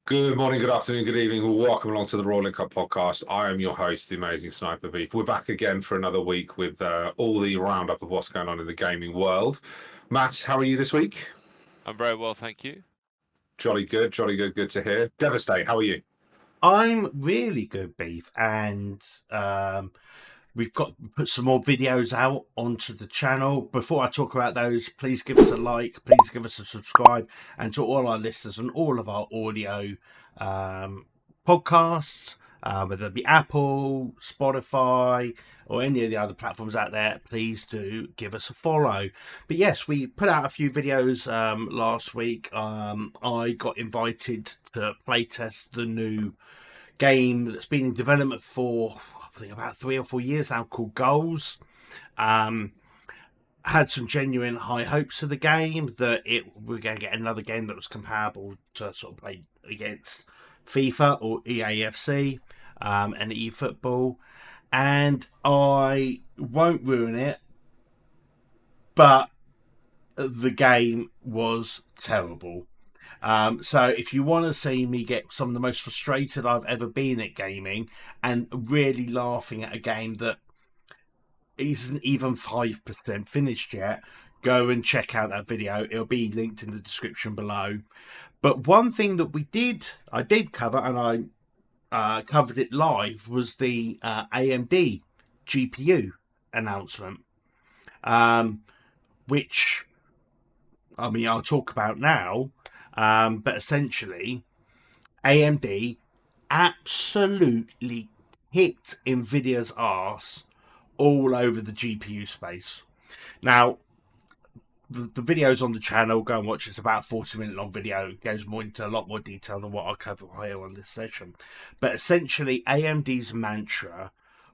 Good morning, good afternoon, good evening. Welcome along to the Rolling Cup podcast. I am your host, the amazing Sniper Beef. We're back again for another week with all the roundup of what's going on in the gaming world. Matt, how are you this week? I'm very well, thank you. Jolly good, good to hear. Devastate, how are you? I'm really good, Beef, and we've got put some more videos out onto the channel. Before I talk about those, please give us a like, please give us a subscribe, and to all our listeners and all of our audio podcasts, whether it be Apple, Spotify, or any of the other platforms out there, please do give us a follow. But yes, we put out a few videos last week. I got invited to playtest the new game that's been in development for I think about 3 or 4 years now, called Goals. Had some genuine high hopes of the game, that we're going to get another game that was comparable to sort of play against FIFA or EAFC and eFootball. And I won't ruin it, but the game was terrible. So if you want to see me get some of the most frustrated I've ever been at gaming and really laughing at a game that isn't even 5% finished yet, go and check out that video. It'll be linked in the description below. But one thing that I did cover, and I covered it live, was the AMD GPU announcement, which I'll talk about now. But essentially, AMD absolutely kicked Nvidia's arse all over the GPU space. Now, the video's on the channel. Go and watch it. It's about a 40-minute long video. It goes into a lot more detail than what I'll cover here on this session. But essentially, AMD's mantra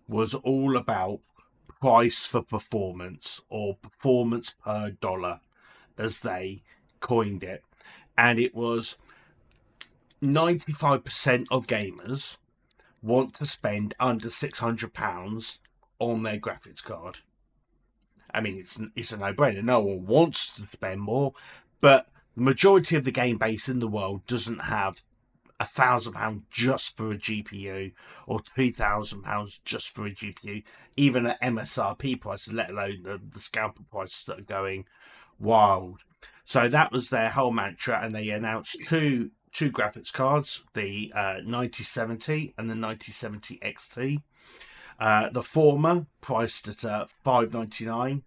was all about price for performance, or performance per dollar, as they coined it. And it was 95% of gamers want to spend under £600 on their graphics card. I mean, it's a no-brainer. No one wants to spend more, but the majority of the game base in the world doesn't have £1,000 just for a GPU, or £2,000 just for a GPU, even at MSRP prices, let alone the scalper prices that are going wild. So that was their whole mantra, and they announced two graphics cards, the 9070 and the 9070 XT. The former priced at $599,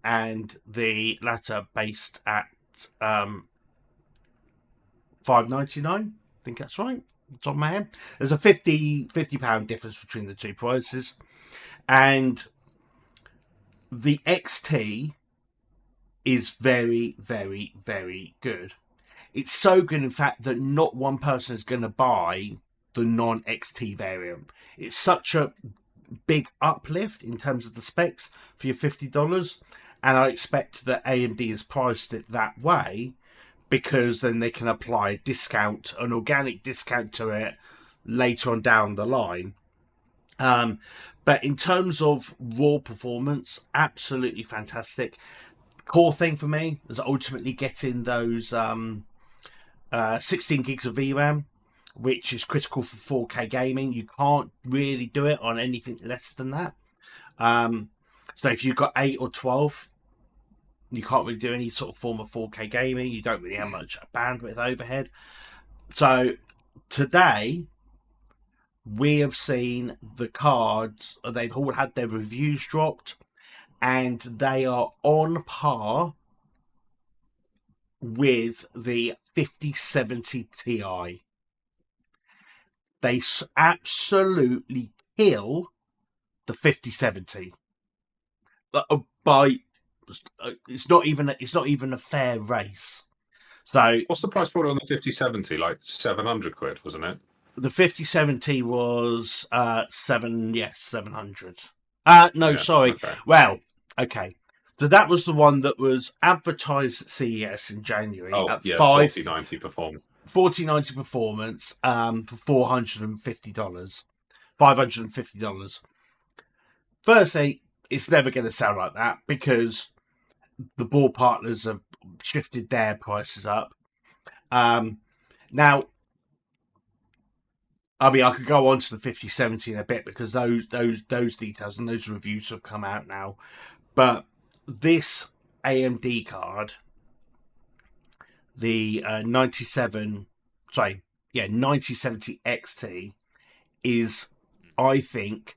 and the latter based at $599. I think that's right. It's on my head. There's a £50 difference between the two prices, and the XT is very, very, very good. It's so good, in fact, that not one person is going to buy the non-XT variant. It's such a big uplift in terms of the specs for your $50, and I expect that AMD has priced it that way because then they can apply a discount, an organic discount to it later on down the line. But in terms of raw performance, absolutely fantastic. Core thing for me is ultimately getting those 16 gigs of VRAM, which is critical for 4K gaming. You can't really do it on anything less than that. So if you've got 8 or 12, you can't really do any sort of form of 4K gaming. You don't really have much bandwidth overhead. So today, we have seen the cards, they've all had their reviews dropped, and they are on par with the 5070 Ti. They absolutely kill the 5070. It's not even a fair race. So what's the price point on the 5070? Like 700 quid, wasn't it? The 5070 was 700. No, yeah, sorry. Okay. Well, okay. So that was the one that was advertised at CES in January. At 4090 performance. 4090 performance for $450. $550. Firstly, it's never going to sell like that because the board partners have shifted their prices up. Now, I mean, I could go on to the 5070 in a bit because those details and those reviews have come out now. But this AMD card, the 9070 XT, is, I think,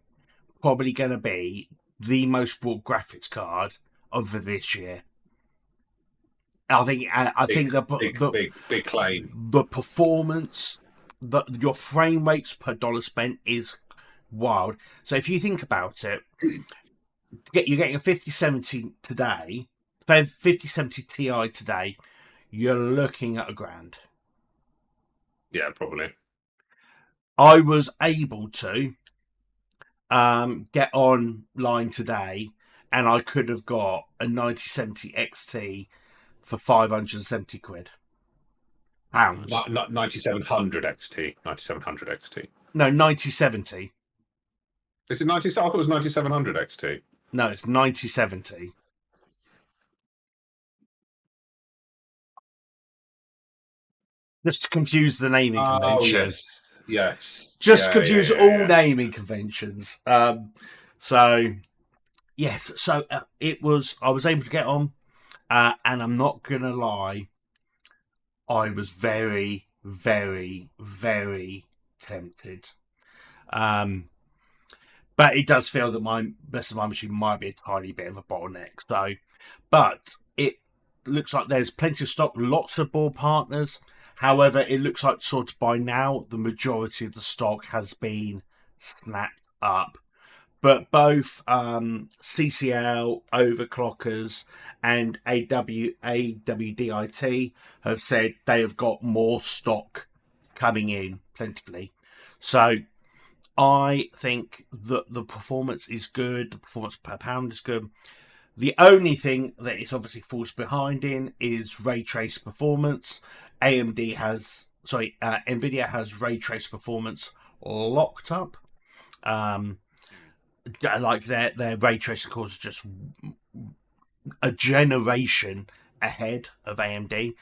probably going to be the most bought graphics card of this year. I think big claim. The performance, your frame rates per dollar spent is wild. So if you think about it, you're getting a 5070 today, 5070 Ti today, you're looking at $1,000. Yeah, probably. I was able to get online today, and I could have got a 9070 XT for 570 quid. Pounds. Not 9700 XT. 9700 XT. No, 9070. Is it 90? I thought it was 9700 XT. No, it's 9070. Just to confuse the naming convention. Oh, yes. Just to confuse all naming conventions. So, yes. So it was. I was able to get on, and I'm not gonna lie. I was very, very, very tempted. But it does feel that my best of my machine might be a tiny bit of a bottleneck. So, but it looks like there's plenty of stock, lots of board partners. However, it looks like sort of by now the majority of the stock has been snapped up. But both CCL, Overclockers, and AWDIT have said they have got more stock coming in plentifully. So I think that the performance is good. The performance per pound is good. The only thing that it's obviously falls behind in is ray trace performance. NVIDIA has ray trace performance locked up. Like their ray tracing cores are just a generation ahead of AMD.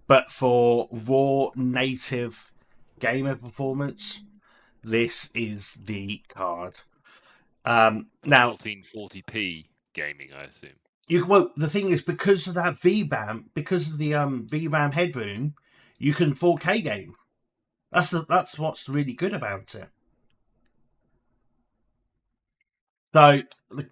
But for raw native gamer performance, this is the card. Now 1440p gaming, I assume. The thing is, because of that VRAM, because of the VRAM headroom, you can 4K game. That's what's really good about it. So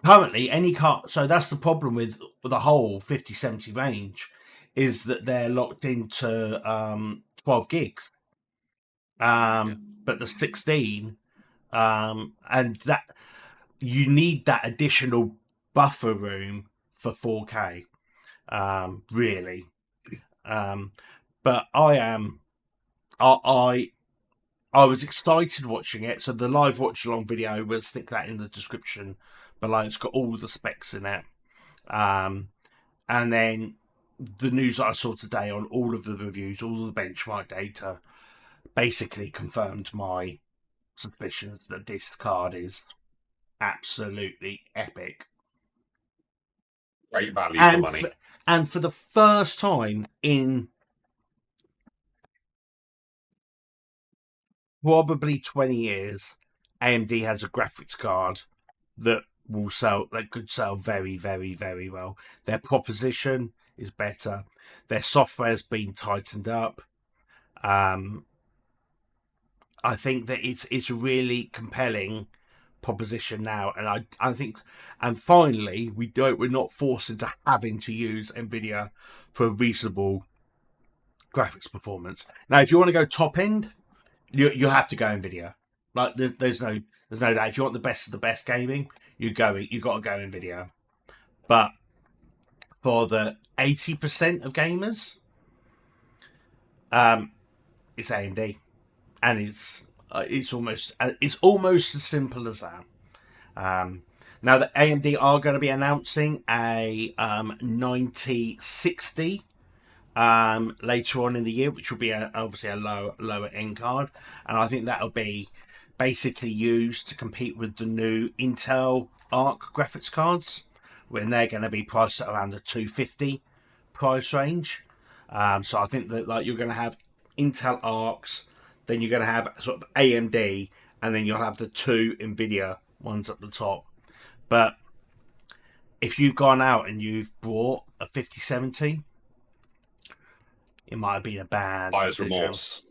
currently, any card. So that's the problem with the whole 5070 range, is that they're locked into 12 gigs. But the 16, and that you need that additional buffer room for 4K, really. But I was excited watching it. So the live watch along video, we'll stick that in the description below. It's got all the specs in it. And then the news that I saw today on all of the reviews, all of the benchmark data, basically confirmed my suspicions that this card is absolutely epic. Great value for money. And for the first time in probably 20 years, AMD has a graphics card that could sell very, very, very well. Their proposition is better. Their software's been tightened up. I think that it's a really compelling proposition now, and I think, and finally we're not forced into having to use NVIDIA for a reasonable graphics performance. Now, if you want to go top end, you have to go NVIDIA. Like there's no doubt. If you want the best of the best gaming, you got to go NVIDIA. But for the 80% of gamers, it's AMD. And it's almost as simple as that. Now the AMD are going to be announcing a 9060 later on in the year, which will be obviously a lower end card, and I think that'll be basically used to compete with the new Intel Arc graphics cards, when they're going to be priced at around the 250 price range. So I think that you're going to have Intel ARCs, then you're going to have sort of AMD, and then you'll have the two NVIDIA ones at the top. But if you've gone out and you've bought a 5070, it might have been a bad Buyer's decision. remorse.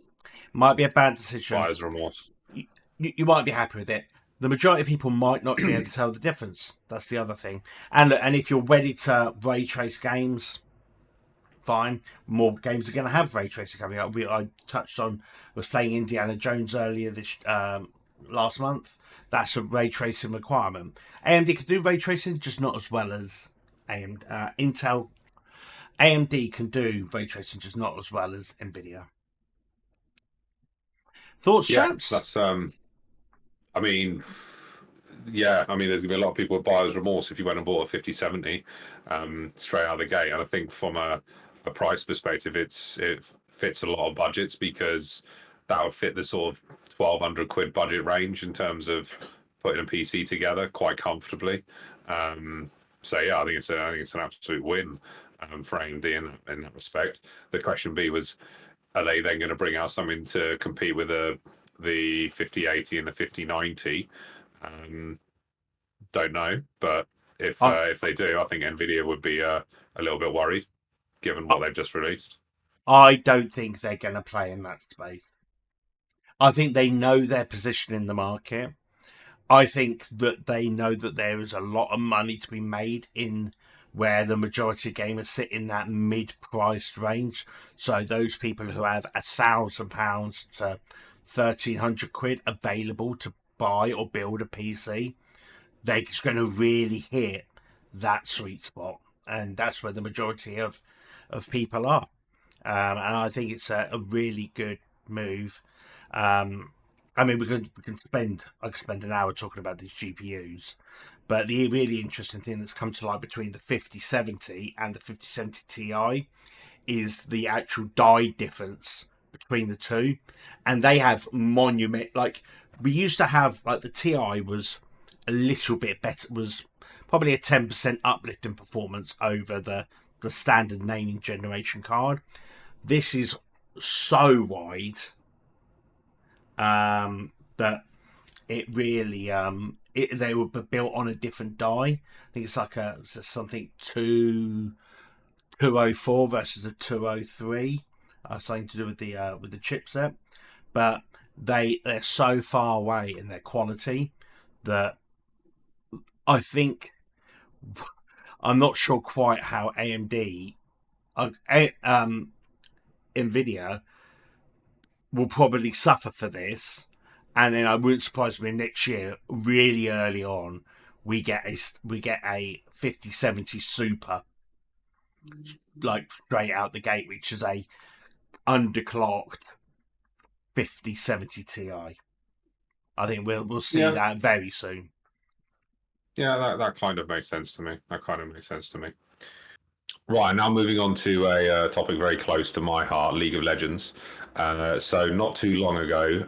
Might be a bad decision. Buyer's remorse. You might be happy with it. The majority of people might not be able to tell the difference. That's the other thing. And if you're ready to ray trace games, fine. More games are going to have ray tracing coming up. I was playing Indiana Jones earlier this last month. That's a ray tracing requirement. AMD can do ray tracing, just not as well as Intel. AMD can do ray tracing, just not as well as NVIDIA. Thoughts, chaps? That's I mean, there's gonna be a lot of people with buyer's remorse if you went and bought a 5070 straight out of the gate. And I think from a price perspective, it fits a lot of budgets, because that would fit the sort of £1,200 budget range in terms of putting a PC together quite comfortably. So yeah, I think it's an absolute win for AMD in that respect. The question was, are they then going to bring out something to compete with the 5080 and the 5090? Don't know, but if they do, I think Nvidia would be a little bit worried, given what they've just released. I don't think they're going to play in that space. I think they know their position in the market. I think that they know that there is a lot of money to be made in where the majority of gamers sit in that mid-priced range. So those people who have £1,000 to £1,300 available to buy or build a PC, they're just going to really hit that sweet spot, and that's where the majority of people are. And I think it's a really good move. I mean, I could spend an hour talking about these GPUs, but the really interesting thing that's come to light between the 5070 and the 5070 Ti is the actual die difference between the two, and they have monument. Like, we used to have, like, the Ti was a little bit better, was probably a 10% uplift in performance over the standard naming generation card. This is so wide that it really they were built on a different die. I think it's like something 204 versus a 203. Something to do with the chipset, but they're so far away in their quality that I think, I'm not sure quite how AMD, NVIDIA will probably suffer for this, and then I wouldn't surprise me next year, really early on, we get a 5070 Super, like straight out the gate, which is a underclocked 5070 Ti. I think we'll see that very soon. Yeah, that kind of makes sense to me. Right, now moving on to a topic very close to my heart, League of Legends. So not too long ago,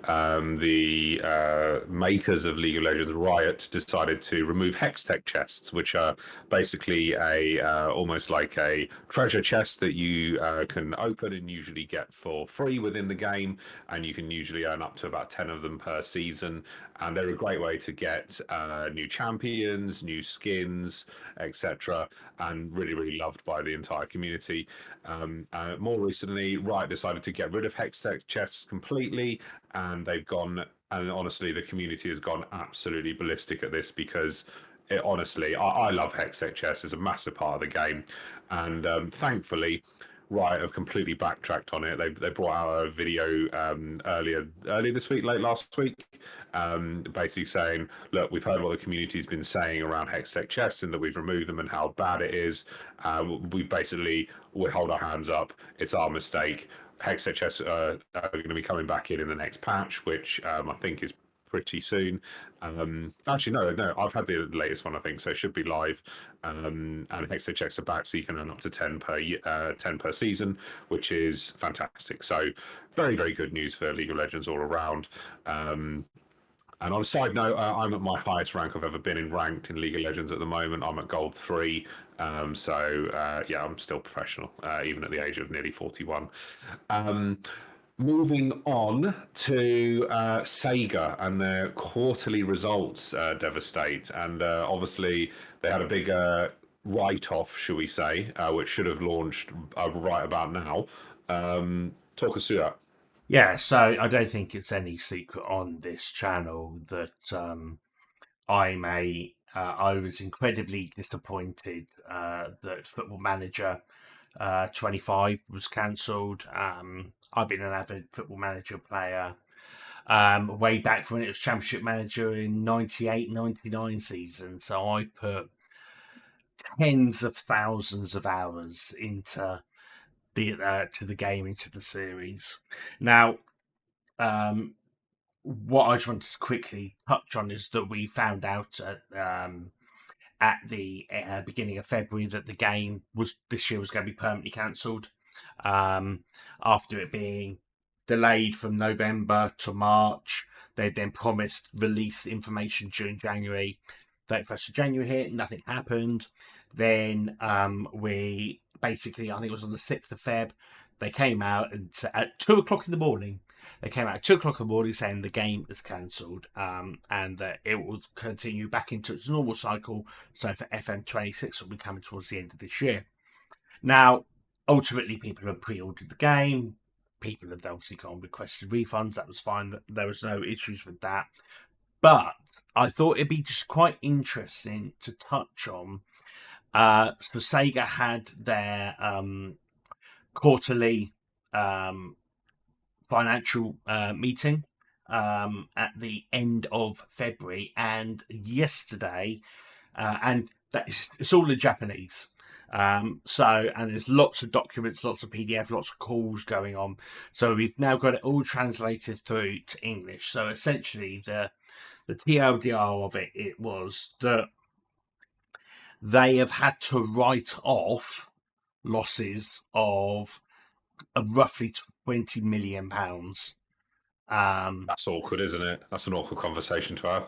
the makers of League of Legends, Riot, decided to remove Hextech Chests, which are basically almost like a treasure chest that you can open and usually get for free within the game, and you can usually earn up to about 10 of them per season. And they're a great way to get new champions, new skins, etc., and really, really loved by the entire community. More recently, Riot decided to get rid of Hextech Chests completely, and they've gone, and honestly, the community has gone absolutely ballistic at this, because honestly, I love Hextech Chests. It's a massive part of the game, and thankfully, Riot have completely backtracked on it. They brought out a video earlier this week, late last week, basically saying, look, we've heard what the community's been saying around Hextech Chests and that we've removed them and how bad it is. We hold our hands up. It's our mistake. Hextech Chests are going to be coming back in the next patch, which I think is pretty soon. Actually, no, I've had the latest one, I think, so it should be live. And Hextech Chests are back, so you can earn up to 10 per season, which is fantastic. So very, very good news for League of Legends all around. And on a side note, I'm at my highest rank I've ever been in ranked in League of Legends at the moment. I'm at Gold 3. So I'm still professional, even at the age of nearly 41. moving on to Sega and their quarterly results devastate. And obviously, they had a big write-off, shall we say, which should have launched right about now. Talk us through that. Yeah, so I don't think it's any secret on this channel that I was incredibly disappointed that Football Manager 25 was cancelled. I've been an avid Football Manager player way back from when it was Championship Manager in 98-99 season. So I've put tens of thousands of hours into the game, into the series. Now, what I just wanted to quickly touch on is that we found out at the beginning of February that the game this year was going to be permanently cancelled after it being delayed from November to March. They then promised release information during January. 31st of January hit, nothing happened. Then we basically, I think it was on the 6th of Feb, they came out and at 2 o'clock in the morning. They came out at 2 o'clock in the morning saying the game is cancelled and that it will continue back into its normal cycle. So for FM26, it will be coming towards the end of this year. Now, ultimately, people have pre-ordered the game. People have obviously gone and requested refunds. That was fine. There was no issues with that. But I thought it'd be just quite interesting to touch on. So Sega had their quarterly financial meeting at the end of February, and yesterday, and it's all in Japanese. And there's lots of documents, lots of PDF, lots of calls going on. So we've now got it all translated through to English. So essentially, the TLDR of it was that they have had to write off losses of roughly £20 million. That's awkward, isn't it? That's an awkward conversation to have.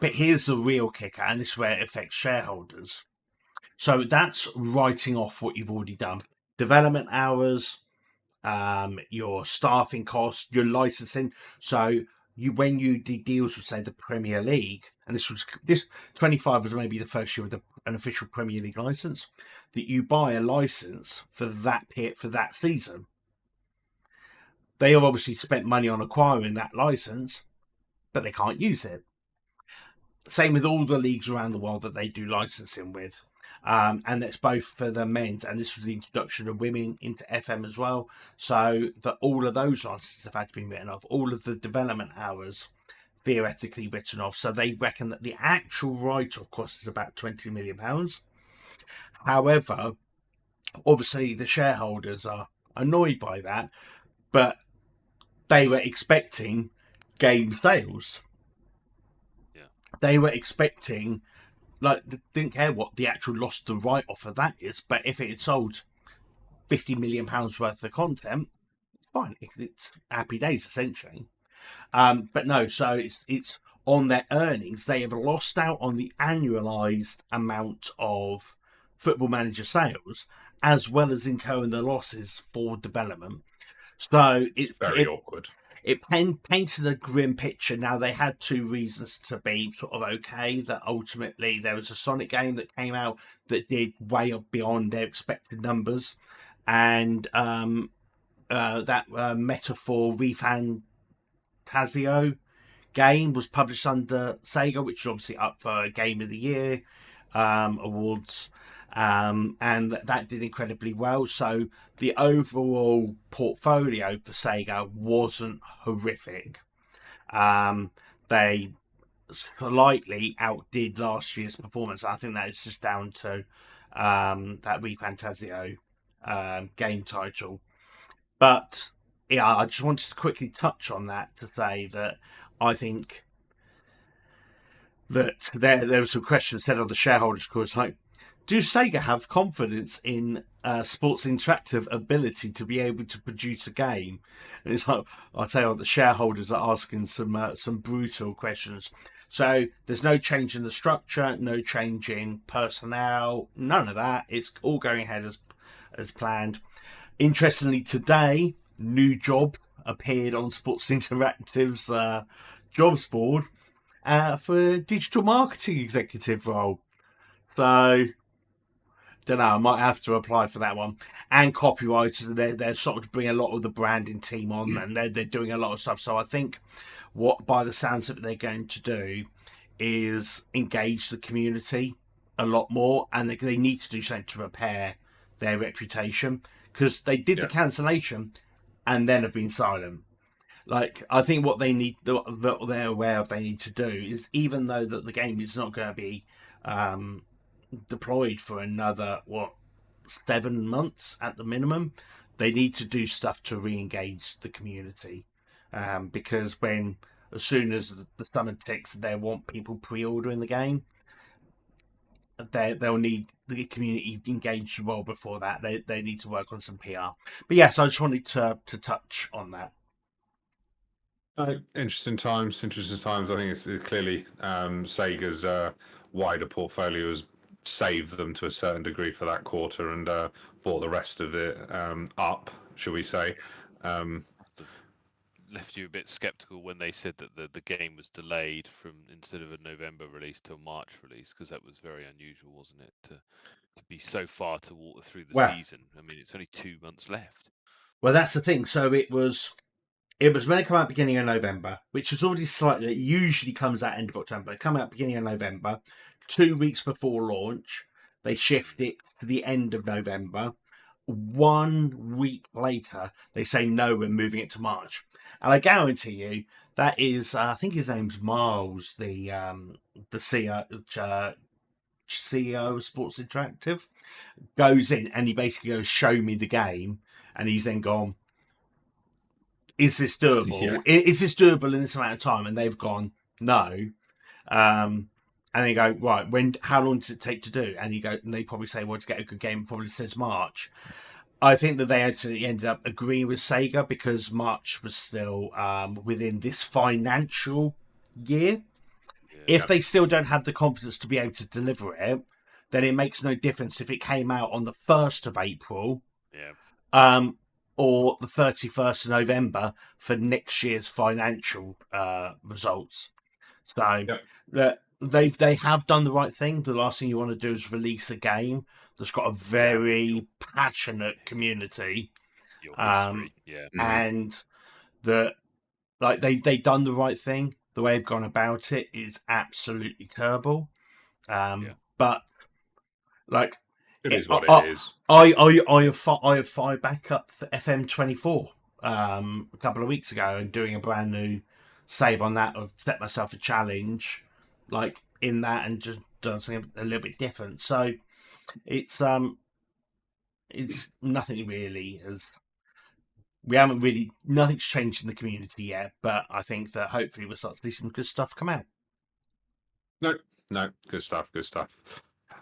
But here's the real kicker, and this is where it affects shareholders. So that's writing off what you've already done. Development hours, your staffing costs, your licensing. So when you did deals with, say, the Premier League, and this 25 was maybe the first year with an official Premier League license, that you buy a license for that season. They have obviously spent money on acquiring that license, but they can't use it. Same with all the leagues around the world that they do licensing with. And that's both for the men's, and this was the introduction of women into FM as well. So that all of those licenses have had to be written off. All of the development hours theoretically written off. So they reckon that the actual write-off cost is about £20 million. However, obviously the shareholders are annoyed by that, but they were expecting game sales. Yeah. They were expecting, like, they didn't care what the actual loss to write-off of that is, but if it had sold £50 million worth of content, it's fine. It's happy days, essentially. But no, so it's on their earnings. They have lost out on the annualized amount of Football Manager sales, as well as incurring the losses for development. So it's very awkward. It painted a grim picture. Now, they had two reasons to be sort of okay. That ultimately there was a Sonic game that came out that did way up beyond their expected numbers, and that Metaphor ReFantazio game was published under Sega, which is obviously up for Game of the Year awards. And that did incredibly well. So the overall portfolio for Sega wasn't horrific. They slightly outdid last year's performance. I think that is just down to that ReFantazio game title. But yeah, I just wanted to quickly touch on that to say that I think that there were some questions said on the shareholders' course, like, do Sega have confidence in Sports Interactive ability to be able to produce a game? And it's like, I'll tell you what, the shareholders are asking some brutal questions. So there's no change in the structure, no change in personnel, none of that. It's all going ahead as planned. Interestingly, today, new job appeared on Sports Interactive's jobs board for a digital marketing executive role. So, don't know. I might have to apply for that one. And copywriters, they're sort of bringing a lot of the branding team on, and they're doing a lot of stuff. So I think what, by the sounds of it, they're going to do is engage the community a lot more, and they need to do something to repair their reputation, because they did the cancellation and then have been silent. Like, I think what they need, that they're aware of, they need to do is, even though that the game is not going to be deployed for another 7 months at the minimum, they need to do stuff to re-engage the community, because as soon as the summer ticks, they want people pre-ordering the game. They'll need the community engaged well before that. They need to work on some PR. But yes, I just wanted to touch on that. Interesting times. I think it's clearly Sega's wider portfolio has saved them to a certain degree for that quarter, and brought the rest of it up, shall we say. Left you a bit skeptical when they said that the game was delayed from, instead of a November release to a March release, because that was very unusual, wasn't it, to be so far through the season. I mean, it's only 2 months left. Well, that's the thing. So it was meant to come out beginning of November, which is already slightly. It usually comes out end of October. It come out beginning of November. 2 weeks before launch, they shift it to the end of November. 1 week later, they say no, we're moving it to March. And I guarantee you that is, I think his name's Miles, the CEO of Sports Interactive, goes in and he basically goes, "Show me the game," and he's then gone, "Is this doable? Yeah. Is this doable in this amount of time?" And they've gone, "No." And they go, "Right, how long does it take to do?" And they probably say, "Well, to get a good game, it probably says March." I think that they actually ended up agreeing with Sega, because March was still within this financial year. Yeah. If they still don't have the confidence to be able to deliver it, then it makes no difference if it came out on the 1st of April, or the 31st of November for next year's financial results. So they have done the right thing. The last thing you want to do is release a game that's got a very passionate community, Your history. and that, like, they've done the right thing. The way they've gone about it is absolutely terrible. But like, it is what it is. I have fired back up for FM24 a couple of weeks ago, and doing a brand new save on that. I've set myself a challenge, like, in that, and just done something a little bit different. So it's nothing really nothing's changed in the community yet, but I think that hopefully we'll start to see some good stuff come out. No, good stuff.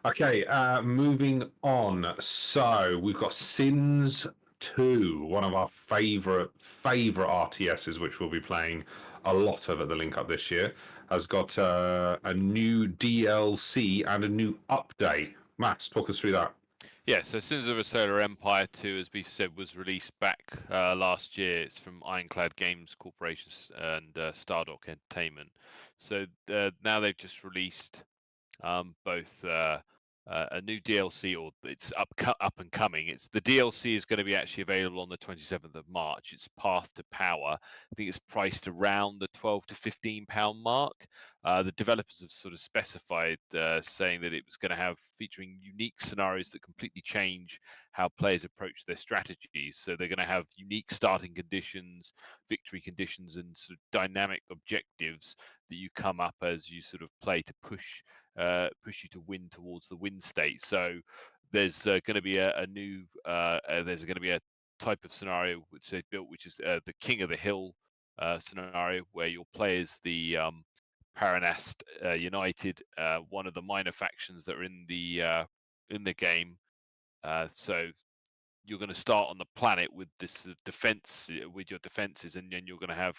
Okay, moving on. So we've got Sins 2, one of our favourite RTSs, which we'll be playing a lot of at the Link Up this year, has got a new DLC and a new update. Matt, talk us through that. Yeah, so Sins of a Solar Empire 2, as we said, was released back last year. It's from Ironclad Games Corporation and Stardock Entertainment. So now they've just released both a new DLC, or it's up and coming. It's the DLC is going to be actually available on the 27th of March. It's Path to Power. I think it's priced around the £12 to £15 mark. The developers have sort of specified, saying that it was going to have featuring unique scenarios that completely change how players approach their strategies. So they're going to have unique starting conditions, victory conditions, and sort of dynamic objectives that you come up as you sort of play to push you to win towards the win state. So there's going to be a new there's going to be a type of scenario which they've built, which is the King of the Hill scenario, where your play is the Paranast United, one of the minor factions that are in the game. So you're going to start on the planet with this defense, with your defenses, and then you're going to have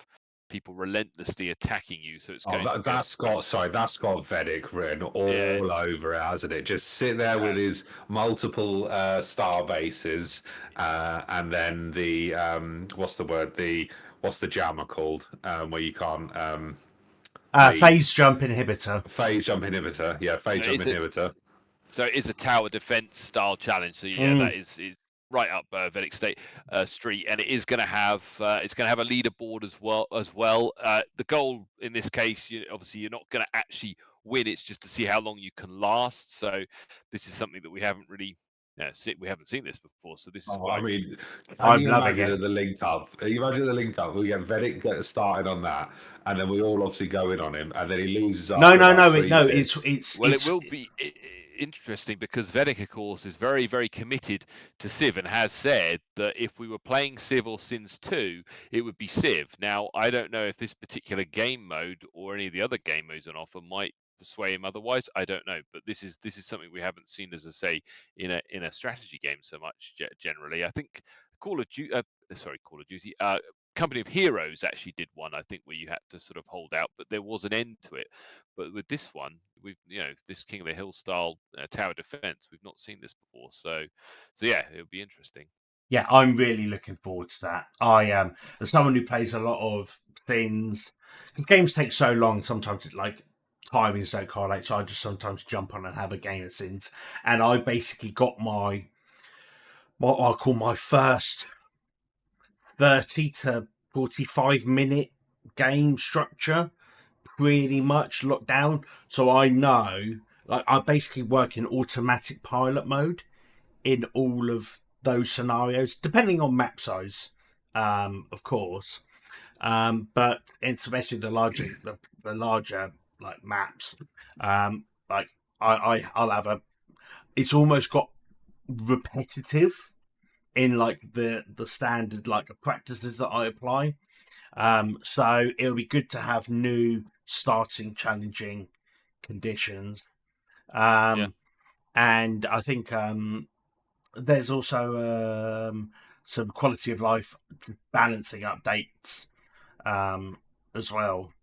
people relentlessly attacking you. So it's that's got Vedic written all over it, hasn't it? Just sit there with his multiple star bases, and then the what's the jammer called, where you can't leave. Phase jump inhibitor. Phase jump inhibitor. Yeah, phase jump Is it? inhibitor. So it is a tower defense style challenge. So yeah, that is right up Vedic State Street, and it is going to have a leaderboard as well. The goal in this case, obviously, you're not going to actually win. It's just to see how long you can last. So this is something that we haven't really. We haven't seen this before, so this is Oh, quite. I mean, can I'm you loving imagine it. at the link up? You imagine the link up. We get Vedic get started on that, and then we all obviously go in on him, and then he loses No, after no, about no, 3 minutes. Well, it will be interesting because Vedic, of course, is very, very committed to Civ and has said that if we were playing Civ or Sins 2, it would be Civ. Now, I don't know if this particular game mode or any of the other game modes on offer might persuade him otherwise. I don't know, but this is something we haven't seen, as I say, in a strategy game so much generally. I think Call of Duty, Company of Heroes actually did one, I think, where you had to sort of hold out, but there was an end to it. But with this one, this King of the Hill style tower defense, we've not seen this before. So yeah, it'll be interesting. Yeah, I'm really looking forward to that. I am, as someone who plays a lot of things, because games take so long, sometimes timings don't correlate, so I just sometimes jump on and have a game of Sins. And I basically got what I call my first 30 to 45 minute game structure pretty much locked down. So I know, I basically work in automatic pilot mode in all of those scenarios, depending on map size, of course. But especially the larger like maps, I'll have it's almost got repetitive in like the standard like practices that I apply. So it'll be good to have new starting challenging conditions. Yeah. And I think there's also some quality of life balancing updates as well.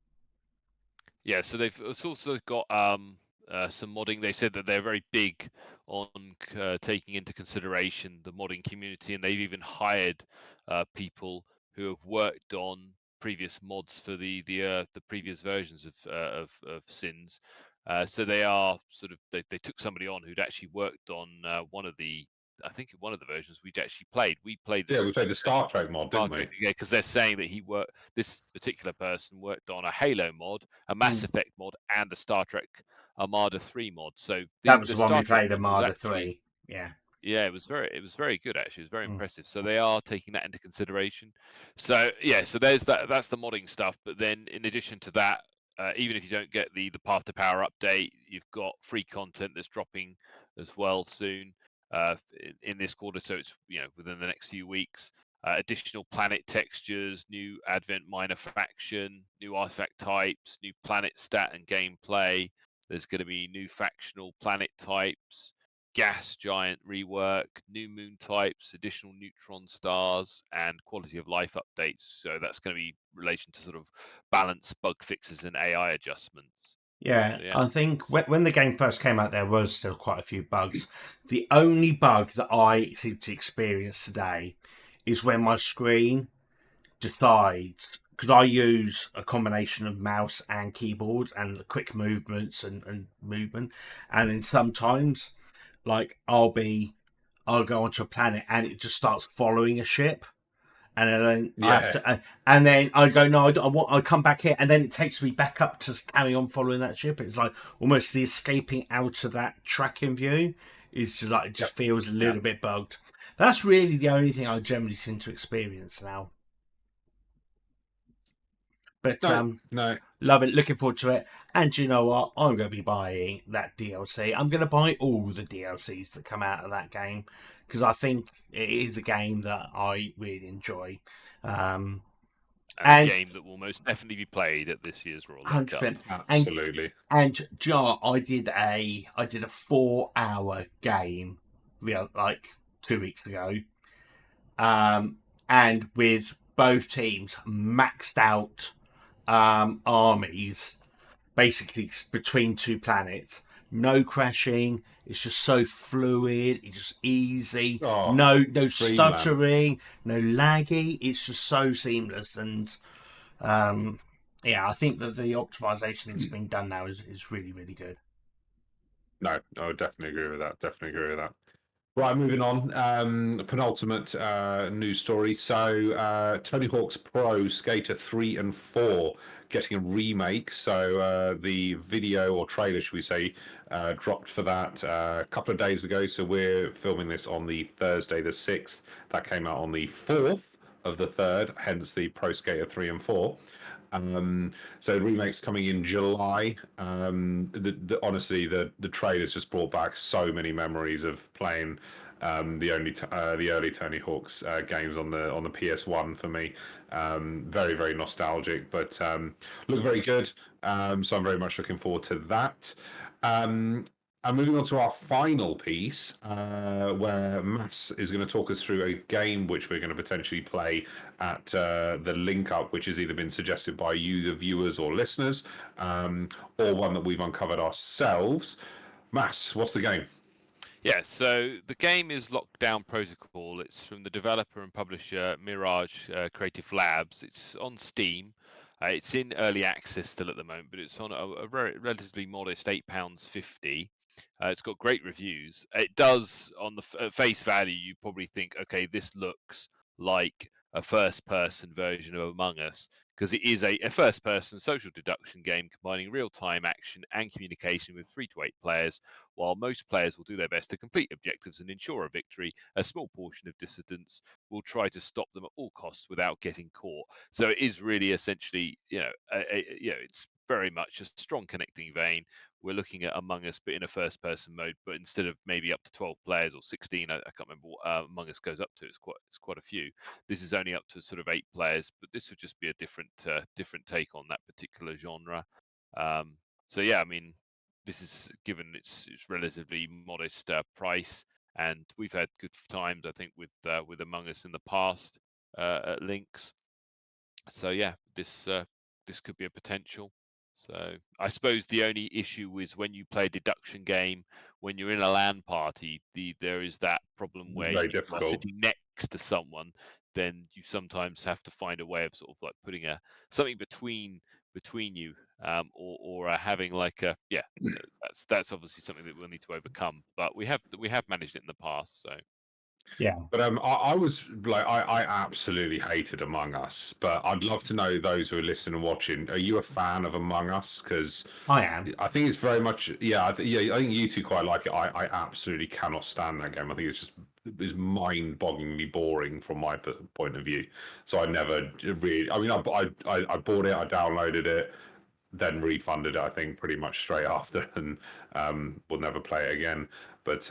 Yeah, so it's also got some modding. They said that they're very big on taking into consideration the modding community, and they've even hired people who have worked on previous mods for the previous versions of Sins. So they are they took somebody on who'd actually worked on one of the versions we'd actually played. We played this. Yeah, we played the Star Trek mod, didn't we? Yeah, because they're saying that this particular person worked on a Halo mod, a Mass Effect mod, and the Star Trek Armada 3 mod. So that was the the one Star we Trek played, mod was Armada actually, 3. Yeah. Yeah, it was very good actually. It was very impressive. So they are taking that into consideration. So yeah, so there's that. That's the modding stuff. But then in addition to that, even if you don't get the Path to Power update, you've got free content that's dropping as well soon in this quarter. So it's within the next few weeks. Additional planet textures, new Advent minor faction, new artifact types, new planet stat and gameplay. There's going to be new factional planet types, gas giant rework, new moon types, additional neutron stars, and quality of life updates. So that's going to be in relation to sort of balance, bug fixes, and AI adjustments. Yeah, So, yeah. I think when the game first came out, there was still quite a few bugs. The only bug that I seem to experience today is when my screen decides, because I use a combination of mouse and keyboard and quick movements and movement, and then sometimes like I'll go onto a planet and it just starts following a ship. And then I have to, and then I go, no, I come back here, and then it takes me back up to carry on following that ship. It's like almost the escaping out of that tracking view is just like, it just feels a little bit bugged. That's really the only thing I generally seem to experience now. But no. love it, looking forward to it. And you know what? I'm going to be buying that DLC. I'm going to buy all the DLCs that come out of that game because I think it is a game that I really enjoy. And a game that will most definitely be played at this year's Royal League Cup. Absolutely. And Jar, I did a 4-hour game like 2 weeks ago, and with both teams maxed out armies, basically between two planets, no crashing, It's just so fluid. It's just easy. Oh, No dreamland. stuttering. No laggy. It's just so seamless. And yeah, I think that the optimization that's been done now is really, really good. No, I would definitely agree with that. Definitely agree with that. Right, moving on. Penultimate news story. So, Tony Hawk's Pro Skater 3 and 4 getting a remake. So, the video or trailer, should we say, dropped for that a couple of days ago. So, we're filming this on the Thursday, the 6th. That came out on the 4th of the 3rd, hence the Pro Skater 3 and 4. So the remake's coming in July. Honestly, the trailer's just brought back so many memories of playing the early Tony Hawk's games on the PS1 for me. Very, very nostalgic, but look very good. So I'm very much looking forward to that. And moving on to our final piece, where Mass is going to talk us through a game which we're going to potentially play at the link up, which has either been suggested by you, the viewers or listeners, or one that we've uncovered ourselves. Mass, what's the game? Yeah, so the game is Lockdown Protocol. It's from the developer and publisher Mirage Creative Labs. It's on Steam. It's in early access still at the moment, but it's on a very relatively modest £8.50. It's got great reviews. It does, on the face value, you probably think, okay, this looks like a first-person version of Among Us, because it is a first-person social deduction game combining real-time action and communication with 3 to 8 players. While most players will do their best to complete objectives and ensure a victory, a small portion of dissidents will try to stop them at all costs without getting caught. So it is really essentially, it's very much a strong connecting vein. We're looking at Among Us, but in a first-person mode. But instead of maybe up to 12 players or 16, I can't remember what Among Us goes up to. It's quite a few. This is only up to sort of 8 players, but this would just be a different take on that particular genre. So yeah, I mean, this is given its relatively modest price, and we've had good times, I think, with Among Us in the past at links. So yeah, this could be a potential. So I suppose the only issue is when you play a deduction game, when you're in a LAN party, there is that problem where Very you are difficult. sitting next to someone, then you sometimes have to find a way of sort of like putting something between you, or having like that's obviously something that we'll need to overcome. But we have managed it in the past, so. Yeah. But I was like, I absolutely hated Among Us. But I'd love to know, those who are listening and watching, are you a fan of Among Us? Because I am. I think it's very much, I think you two quite like it. I absolutely cannot stand that game. I think it's mind-bogglingly boring from my point of view. So I never really. I mean, I bought it, I downloaded it, then refunded it, I think, pretty much straight after, and we'll never play it again. But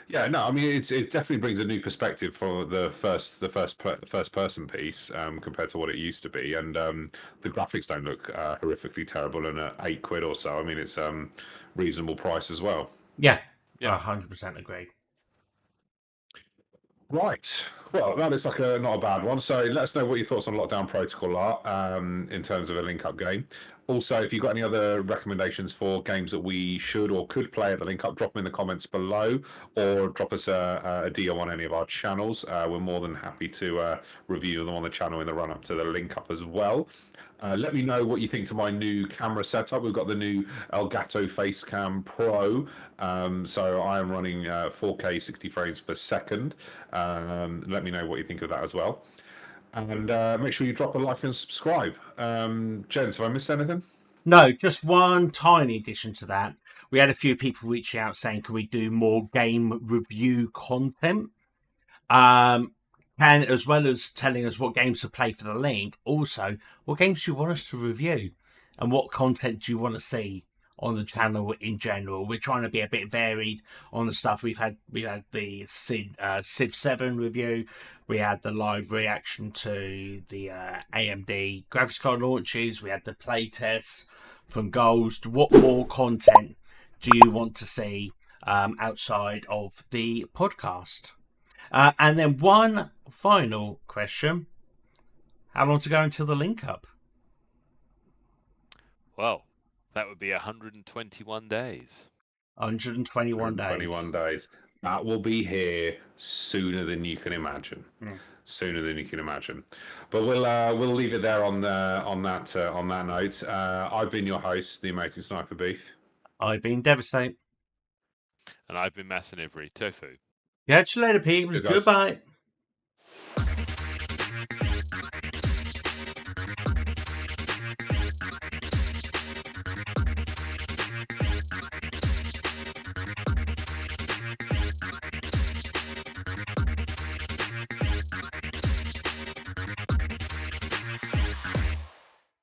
yeah, no, I mean, it definitely brings a new perspective for the first person piece, compared to what it used to be, and the graphics don't look horrifically terrible, and at £8 or so, I mean, it's reasonable price as well. Yeah, Yeah. 100% agree. Right. Well, that looks like not a bad one. So let us know what your thoughts on Lockdown Protocol are, in terms of a link-up game. Also, if you've got any other recommendations for games that we should or could play at the link-up, drop them in the comments below, or drop us a DM on any of our channels. We're more than happy to review them on the channel in the run-up to the link-up as well. Let me know what you think to my new camera setup. We've got the new Elgato Facecam Pro. So I am running 4K 60 frames per second. Let me know what you think of that as well. And make sure you drop a like and subscribe. Gents, have I missed anything? No, just one tiny addition to that. We had a few people reach out saying, can we do more game review content? And as well as telling us what games to play for the link, also what games do you want us to review and what content do you want to see on the channel in general. We're trying to be a bit varied on the stuff. We had the Civ 7 review, we had the live reaction to the AMD graphics card launches, we had the play tests from Ghost. What more content do you want to see outside of the podcast? And then one final question. How long to go until the link up? Well, that would be 121 days. 121 days. 21 days. That will be here sooner than you can imagine. Mm. Sooner than you can imagine. But we'll leave it there on that note. I've been your host, the amazing Sniper Beef. I've been devastated. And I've been Mass and Ivory. Tofu. Catch you later, peeps. Cheers, guys. Goodbye.